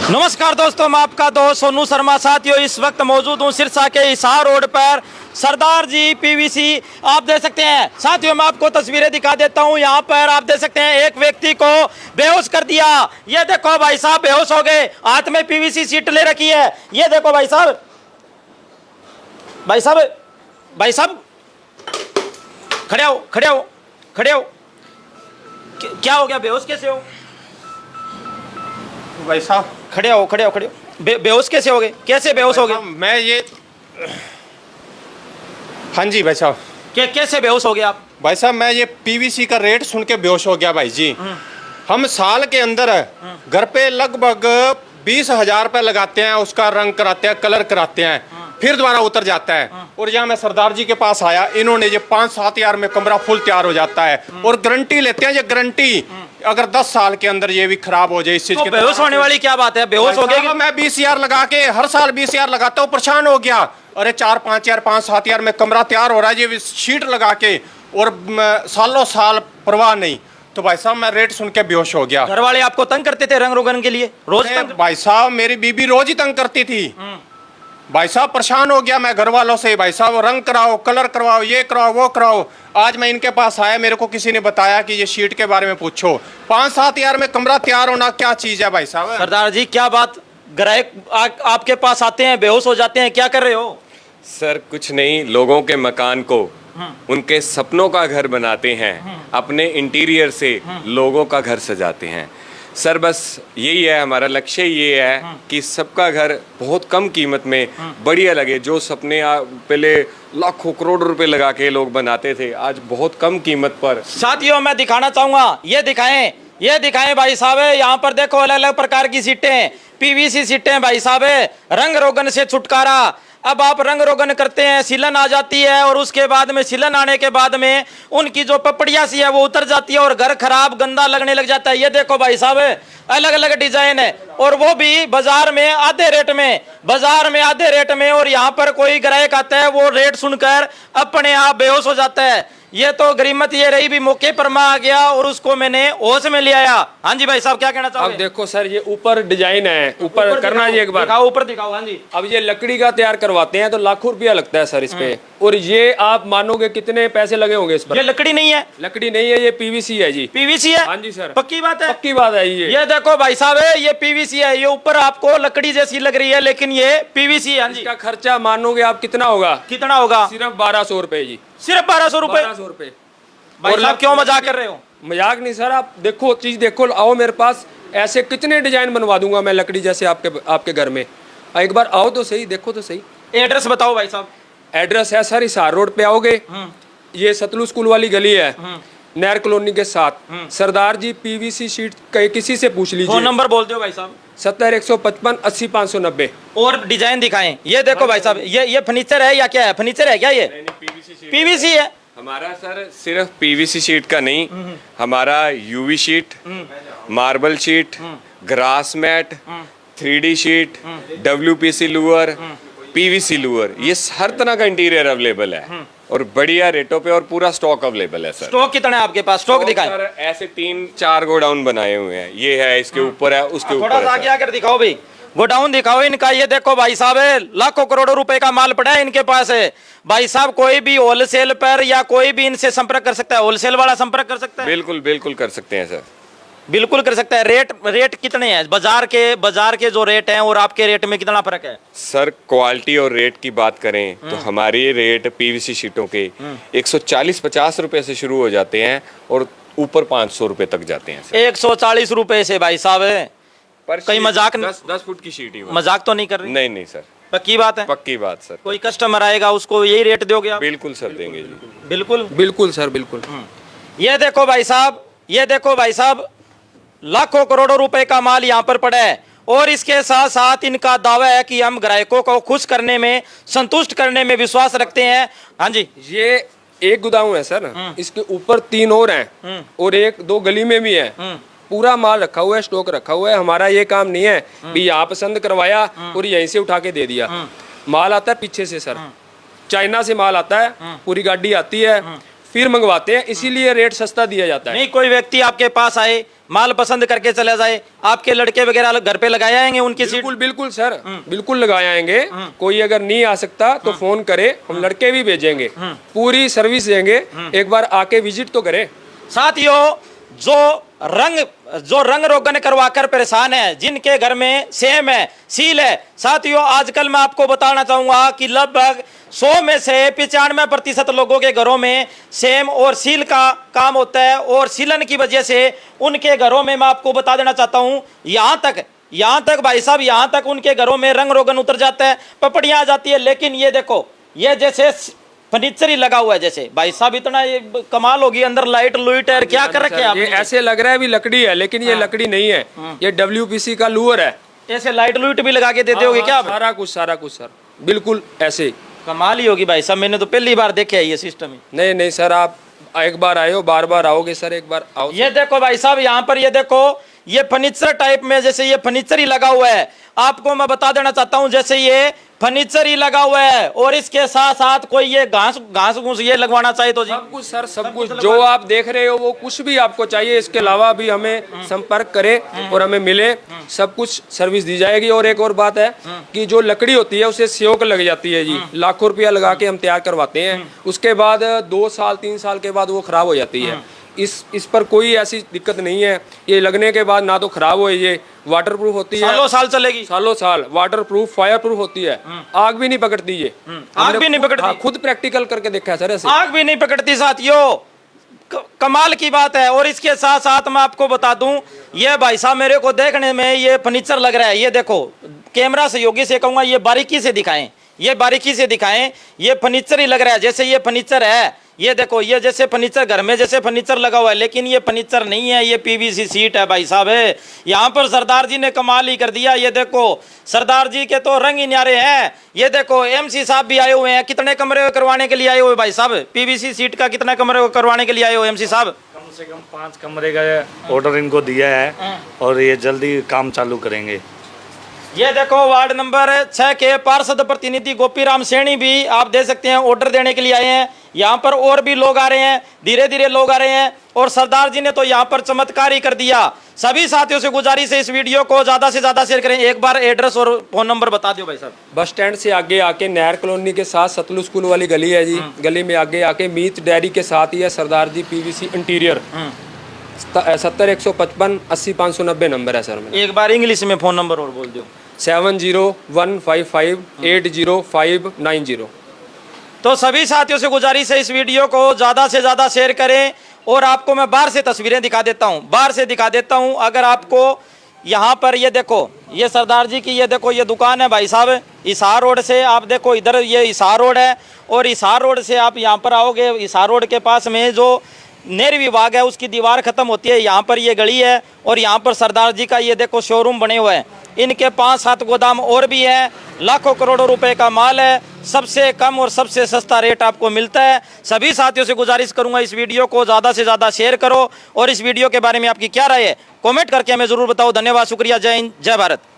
नमस्कार दोस्तों, मैं आपका दोस्त सोनू शर्मा। साथियों, इस वक्त मौजूद हूँ सिरसा के हिसार रोड पर सरदार जी पीवीसी आप देख सकते हैं। साथियों, मैं आपको तस्वीरें दिखा देता हूँ। यहाँ पर आप देख सकते हैं एक व्यक्ति को बेहोश कर दिया। ये देखो भाई साहब बेहोश हो गए, हाथ में पीवीसी शीट ले रखी है। ये देखो भाई साहब, भाई साहब, भाई साहब खड़े हो, खड़े हो, खड़े हो। क्या हो गया? बेहोश कैसे हो भाई साहब? खड़े हो, खड़े हो, खड़े हो। बेहोश कैसे हो गए? कैसे बेहोश हो गए? मैं ये हाँ जी भाई साहब। कैसे बेहोश हो गए आप? भाई साहब मैं ये पीवीसी का रेट सुन के बेहोश हो गया भाई जी। हम साल के अंदर घर पे लगभग 20,000 रुपये लगाते हैं, उसका रंग कराते हैं, कलर कराते हैं, फिर दोबारा उतर जाता है। और यहाँ मैं सरदार जी के पास आया, इन्होंने ये 5-7 हज़ार में कमरा फुल तैयार हो जाता है और गारंटी लेते हैं। ये गारंटी अगर 10 साल के अंदर ये भी खराब हो जाए इस चीज तो के, बेहोश होने वाली क्या बात है? बेहोश हो गए? मैं 20,000 लगा के हर साल 20,000 लगाता हूँ, परेशान हो गया। अरे 4-5 हज़ार 5-7 हज़ार में कमरा तैयार हो रहा है, ये शीट लगा के, और सालों साल परवाह नहीं। तो भाई साहब मैं रेट सुन के बेहोश हो गया। घर वाले आपको तंग करते थे रंग रोगन के लिए? रोज भाई साहब मेरी बीबी रोज ही तंग करती थी। भाई साहब परेशान हो गया मैं घर वालों से। भाई साहब रंग कराओ, कलर करवाओ, ये कराओ, वो कराओ। आज मैं इनके पास आया, मेरे को किसी ने बताया कि ये शीट के बारे में पूछो। 5-7 हज़ार में कमरा तैयार होना क्या चीज है भाई साहब? सरदार जी क्या बात, ग्राहक आपके पास आते हैं बेहोश हो जाते हैं, क्या कर रहे हो? सर कुछ नहीं, लोगों के मकान को उनके सपनों का घर बनाते हैं, अपने इंटीरियर से लोगों का घर सजाते हैं। सर बस यही है हमारा लक्ष्य, ये है कि सबका घर बहुत कम कीमत में बढ़िया लगे। जो सपने पहले लाखों करोड़ों रुपए लगा के लोग बनाते थे, आज बहुत कम कीमत पर। साथियों मैं दिखाना चाहूंगा, ये दिखाएं भाई साहब। यहाँ पर देखो अलग अलग प्रकार की सीटें, पीवीसी सीटें भाई साहब। रंग रोगन से छुटकारा। अब आप रंग रोगन करते हैं, सिलन आ जाती है, और उसके बाद में सिलन आने के बाद में उनकी जो पपड़िया सी है वो उतर जाती है और घर खराब गंदा लगने लग जाता है। ये देखो भाई साहब अलग अलग डिजाइन है, और वो भी बाजार में आधे रेट में, बाजार में आधे रेट में। और यहाँ पर कोई ग्राहक आता है, वो रेट सुनकर अपने आप बेहोश हो जाता है। ये तो गरीमत ये रही भी मौके पर मैं आ गया और उसको मैंने होश में ले आया। हाँ जी भाई साहब क्या कहना चाहोगे? अब देखो सर, ये ऊपर डिजाइन है, ऊपर करना जी एक बार दिखाओ, ऊपर दिखाओ। हाँ जी। अब ये लकड़ी का तैयार करवाते हैं तो लाखों रुपया लगता है सर इस पे। और ये आप मानोगे कितने पैसे लगे होंगे इस पर? ये लकड़ी नहीं है, लकड़ी नहीं है, ये पीवीसी है जी। पीवीसी है? हाँ जी सर, पक्की बात है? पक्की बात है। ये देखो भाई साहब ये पीवीसी है, ये ऊपर आपको लकड़ी जैसी लग रही है लेकिन ये पीवीसी है। हाँ जी। इसका खर्चा मानोगे आप कितना होगा? कितना होगा? सिर्फ 1200 रुपए जी। सिर्फ 1200 रुपए? 1200 रुपए। भाई साहब क्यों मजाक कर रहे हो? मजाक नहीं सर, आप देखो चीज देखो, आओ मेरे पास, ऐसे कितने डिजाइन बनवा दूंगा मैं लकड़ी जैसे आपके घर में। एक बार आओ तो सही, देखो तो सही। एड्रेस बताओ भाई साहब। एड्रेस है सर हिसार रोड पे आओगे, ये सतलुज स्कूल वाली गली है, नहर कॉलोनी के साथ। सरदार जी पीवीसी शीट किसी से पूछ लीजिए। फोन नंबर बोल दो भाई साहब। 70-155-80-590। और डिजाइन दिखाएं। ये देखो भाई साहब, ये फर्नीचर है या क्या है? फर्नीचर है क्या ये? पीवीसी है। हमारा सर सिर्फ पीवीसी शीट का नहीं, हमारा UV sheet, marble sheet, grass mat, 3D sheet, WPC louver, PVC louver, ये हर तरह का इंटीरियर अवेलेबल है और बढ़िया रेटों पे, और पूरा स्टॉक अवेलेबल है सर। स्टॉक कितना है आपके पास? स्टॉक दिखाएं। सर ऐसे 3-4 गोडाउन बनाए हुए हैं, ये है इसके ऊपर है, उसके ऊपर थोड़ा सा है आगे आकर दिखाओ भाई, गोडाउन दिखाओ इनका। ये देखो भाई साहब लाखों करोड़ों रुपए का माल पड़ा है इनके पास है। भाई साहब कोई भी होलसेल पर या कोई भी इनसे संपर्क कर सकता है, होलसेल वाला संपर्क कर सकता है? बिल्कुल बिल्कुल कर सकते हैं सर, बिल्कुल कर सकता है। रेट कितने हैं बाजार के जो रेट हैं और आपके रेट में कितना फर्क है? सर क्वालिटी और रेट की बात करें तो हमारे रेट पीवीसी शीटों के 140-50 रुपए से शुरू हो जाते हैं और ऊपर 500 रुपए तक जाते हैं सर। 140 रुपए से भाई साहब? पर कहीं मजाक 10 फुट की शीट ही मजाक तो नहीं कर रही? नहीं सर, पक्की बात है? पक्की बात सर। कोई कस्टमर आएगा उसको यही रेट दोगे आप? बिल्कुल सर देंगे जी। बिल्कुल बिल्कुल सर, बिल्कुल। ये देखो भाई साहब, ये देखो भाई साहब लाखों करोड़ों रुपए का माल यहाँ पर पड़ा है। और इसके साथ साथ इनका दावा है कि हम ग्राहकों को खुश करने में, संतुष्ट करने में विश्वास रखते हैं। हाँ जी। ये एक गोदाम है सर, इसके ऊपर 3 और हैं और 1-2 गली में भी है। पूरा माल रखा हुआ है, स्टॉक रखा हुआ है। हमारा ये काम नहीं है भी यहाँ पसंद करवाया और यहीं से उठा के दे दिया। माल आता है पीछे से सर, चाइना से माल आता है, पूरी गाड़ी आती है, फिर मंगवाते हैं, इसीलिए रेट सस्ता दिया जाता है। नहीं, कोई व्यक्ति आपके पास आए, माल पसंद करके चले जाए, आपके लड़के वगैरह घर पे लगाए आएंगे उनकी सीट? बिल्कुल बिल्कुल सर, बिल्कुल लगाए आएंगे। कोई अगर नहीं आ सकता तो फोन करे, हम लड़के भी भेजेंगे, पूरी सर्विस देंगे, एक बार आके विजिट तो करे। साथियों, जो रंग रोगन करवाकर परेशान है, जिनके घर में सेम है, सील है, साथियों आजकल मैं आपको बताना चाहूंगा कि लगभग 100 में से 95% लोगों के घरों में सेम और सील का काम होता है, और सीलन की वजह से उनके घरों में मैं आपको बता देना चाहता हूं, यहाँ तक भाई साहब, यहाँ तक उनके घरों में रंग रोगन उतर जाता है, पपड़ियां आ जाती है। लेकिन ये देखो, ये जैसे फर्नीचर ही लगा हुआ है, जैसे भाई साहब इतना ये कमाल होगी, अंदर लाइट लुइट है, क्या कर रखे आप? ये ऐसे लग रहा है भी लकड़ी है, लेकिन ये लकड़ी नहीं है, ये WPC का लूअर है। ऐसे लाइट लुइट भी लगा के देते होगे क्या आप? सारा कुछ सर, बिल्कुल ऐसे। कमाल ही होगी भाई साहब, मैंने तो पहली बार देखा है ये सिस्टम ही। नहीं नहीं सर, आप एक बार आए हो, बार बार आओगे सर, एक बार आओ। ये देखो भाई साहब, यहाँ पर ये देखो, ये फर्नीचर टाइप में, जैसे ये फर्नीचर ही लगा हुआ है। आपको मैं बता देना चाहता हूँ, जैसे ये फर्नीचर ही लगा हुआ है, और इसके साथ साथ कोई ये घास घूस ये लगवाना चाहिए तो जी सब कुछ सर, सब कुछ जो आप देख रहे हो वो कुछ भी आपको चाहिए, इसके अलावा भी हमें संपर्क करें और हमें मिले, सब कुछ सर्विस दी जाएगी। और एक और बात है कि जो लकड़ी होती है उसे स्योक लग जाती है जी, लाखों रुपया लगा के हम तैयार करवाते हैं, उसके बाद 2 साल 3 साल के बाद वो खराब हो जाती है। इस पर कोई ऐसी दिक्कत नहीं है, ये लगने के बाद ना तो खराब हो, ये वाटर प्रूफ होती है, सालों साल चलेगी, सालों साल वाटर प्रूफ, फायर प्रूफ होती है, आग भी नहीं पकड़ती ये, आग भी नहीं पकड़ती? खुद प्रैक्टिकल करके देखा है सर ऐसे। आग भी नहीं पकड़ती साथियों, कमाल की बात है। और इसके साथ साथ मैं आपको बता दूं, ये भाई साहब मेरे को देखने में ये फर्नीचर लग रहा है, ये देखो, कैमरा सहयोगी से कहूंगा ये बारीकी से दिखाएं, ये बारीकी से दिखाएं, ये फर्नीचर ही लग रहा है, जैसे ये फर्नीचर है। ये देखो, ये जैसे फर्नीचर घर में जैसे फर्नीचर लगा हुआ है, लेकिन ये फर्नीचर नहीं है, ये PVC सीट है भाई साहब है। यहाँ पर सरदार जी ने कमाल ही कर दिया, ये देखो सरदार जी के तो रंग ही न्यारे हैं। ये देखो MC साहब भी आए हुए हैं, कितने कमरे करवाने के लिए आए हुए भाई साहब? PVC सीट का कितना कमरे करवाने के लिए आए हो MC साहब? कम से कम 5 कमरे का ऑर्डर इनको दिया है और ये जल्दी काम चालू करेंगे। ये देखो, वार्ड नंबर 6 के पार्षद प्रतिनिधि गोपीराम सैनी भी आप दे सकते हैं, ऑर्डर देने के लिए आए हैं। यहाँ पर और भी लोग आ रहे हैं, धीरे धीरे लोग आ रहे हैं, और सरदार जी ने तो यहाँ पर चमत्कार ही कर दिया। सभी साथियों से गुजारिश है, इस वीडियो को ज्यादा से ज्यादा शेयर करें। एक बार एड्रेस और फोन नंबर बता दो भाई साहब। बस स्टैंड से आगे आके नहर कॉलोनी के साथ सतलुज स्कूल वाली गली है जी, गली में आगे आके मीत डेयरी के साथ ही है सरदार जी PVC इंटीरियर। 70 155 80 590 नंबर है सर। एक बार इंग्लिश में फोन नंबर और बोल दो। 701558 80590। तो सभी साथियों से गुजारिश है, इस वीडियो को ज़्यादा से ज़्यादा शेयर करें। और आपको मैं बाहर से तस्वीरें दिखा देता हूँ, अगर आपको यहाँ पर ये देखो, ये सरदार जी की ये देखो ये दुकान है भाई साहब, हिसार रोड से आप देखो, इधर ये हिसार रोड है, और हिसार रोड से आप यहाँ पर आओगे, हिसार रोड के पास में जो नहर विभाग है उसकी दीवार खत्म होती है, यहाँ पर ये गली है, और यहाँ पर सरदार जी का ये देखो शोरूम बने हुए हैं। इनके 5-7 गोदाम और भी हैं, लाखों करोड़ों रुपए का माल है, सबसे कम और सबसे सस्ता रेट आपको मिलता है। सभी साथियों से गुजारिश करूंगा, इस वीडियो को ज़्यादा से ज़्यादा शेयर करो, और इस वीडियो के बारे में आपकी क्या राय है कमेंट करके हमें ज़रूर बताओ। धन्यवाद, शुक्रिया, जय हिंद, जय भारत।